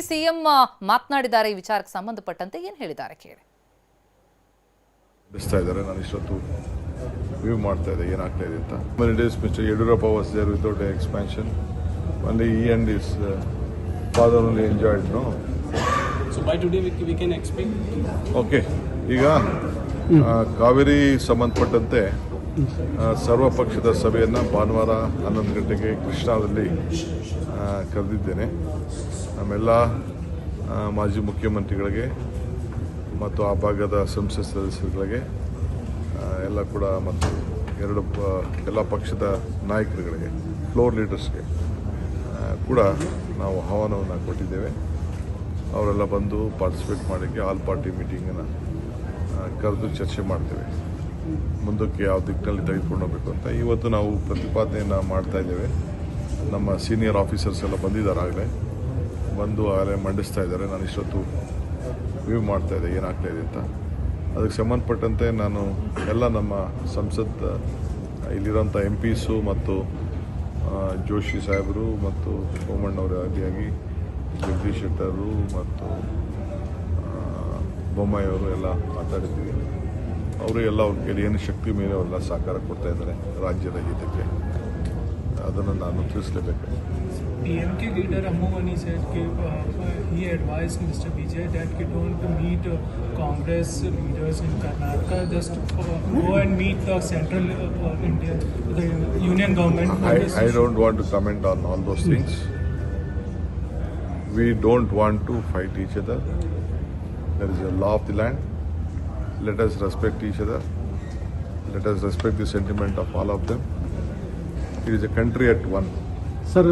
CM ಮಾತನಾಡಿದ್ದಾರೆ. ಈ ವಿಚಾರಕ್ಕೆ ಸಂಬಂಧಪಟ್ಟಂತೆ ಏನು ಹೇಳಿದ್ದಾರೆ ಕೇಳಿ. ಇದ್ದಾರೆ ನಾನು ಇಷ್ಟೊತ್ತು ವ್ಯೂ ಮಾಡ್ತಾ ಇದೆ ಏನಾಗ್ತಾ ಇದೆ ಅಂತ. Many days Mr. Yediyurappa was there without an expansion. Only he and his father only enjoyed, no? So by today we can expect. Okay. ಈಗ ಕಾವೇರಿ ಸಂಬಂಧಪಟ್ಟಂತೆ ಸರ್ವ ಪಕ್ಷದ ಸಭೆಯನ್ನು ಭಾನುವಾರ 11 ಗಂಟೆಗೆ ಕೃಷ್ಣಾದಲ್ಲಿ ಕರೆದಿದ್ದೇನೆ. ನಮ್ಮೆಲ್ಲ ಮಾಜಿ ಮುಖ್ಯಮಂತ್ರಿಗಳಿಗೆ ಮತ್ತು ಆ ಭಾಗದ ಸಂಸತ್ ಸದಸ್ಯರುಗಳಿಗೆ ಎಲ್ಲ ಕೂಡ ಮತ್ತು ಎಲ್ಲ ಪಕ್ಷದ ನಾಯಕರುಗಳಿಗೆ ಫ್ಲೋರ್ ಲೀಡರ್ಸ್ಗೆ ಕೂಡ ನಾವು ಆಹ್ವಾನವನ್ನು ಕೊಟ್ಟಿದ್ದೇವೆ. ಅವರೆಲ್ಲ ಬಂದು ಪಾರ್ಟಿಸಿಪೇಟ್ ಮಾಡೋಕ್ಕೆ ಆಲ್ ಪಾರ್ಟಿ ಮೀಟಿಂಗನ್ನು ಕರೆದು ಚರ್ಚೆ ಮಾಡ್ತೇವೆ. ಮುಂದಕ್ಕೆ ಯಾವ ದಿಕ್ಕಿನಲ್ಲಿ ತೆಗೆದುಕೊಂಡು ಹೋಗಬೇಕು ಅಂತ ಇವತ್ತು ನಾವು ಪ್ರತಿಪಾದನೆಯನ್ನು ಮಾಡ್ತಾ ಇದ್ದೇವೆ. ನಮ್ಮ ಸೀನಿಯರ್ ಆಫೀಸರ್ಸ್ ಎಲ್ಲ ಬಂದಿದ್ದಾರೆ, ಆಗಲೇ ಮಂಡಿಸ್ತಾ ಇದ್ದಾರೆ. ನಾನು ಇಷ್ಟೊತ್ತು ವ್ಯೂ ಮಾಡ್ತಾ ಇದೆ ಏನಾಗ್ತಾ ಇದೆ ಅಂತ. ಅದಕ್ಕೆ ಸಂಬಂಧಪಟ್ಟಂತೆ ನಾನು ಎಲ್ಲ ನಮ್ಮ ಸಂಸತ್ ಇಲ್ಲಿರೋಂಥ MPಸು ಮತ್ತು ಜೋಶಿ ಸಾಹೇಬರು ಮತ್ತು ಸೋಮಣ್ಣವರು ಆದಿಯಾಗಿ ಜಗದೀಶ್ ಶೆಟ್ಟರು ಮತ್ತು ಬೊಮ್ಮಾಯಿ ಅವರು ಎಲ್ಲ ಮಾತಾಡಿದ್ದೀವಿ. ಅವರು ಎಲ್ಲ ಅವ್ರ ಕೈಲಿ ಏನು ಶಕ್ತಿ ಮೇಲೆ ಅವರೆಲ್ಲ ಸಹಕಾರ ಕೊಡ್ತಾ ಇದ್ದಾರೆ ರಾಜ್ಯದ ಹಿತಕ್ಕೆ. ಅದನ್ನು ನಾನು ತಿಳಿಸಲೇಬೇಕು. DMK leader Ammu Mani said he advised Mr. Vijay that he don't meet Congress leaders in Karnataka, just go and meet the central India, the union government. I don't want to comment on all those things. We don't want to fight each other. There is a law of the land. Let us respect each other. Let us respect the sentiment of all of them. It is a country at one. Sir,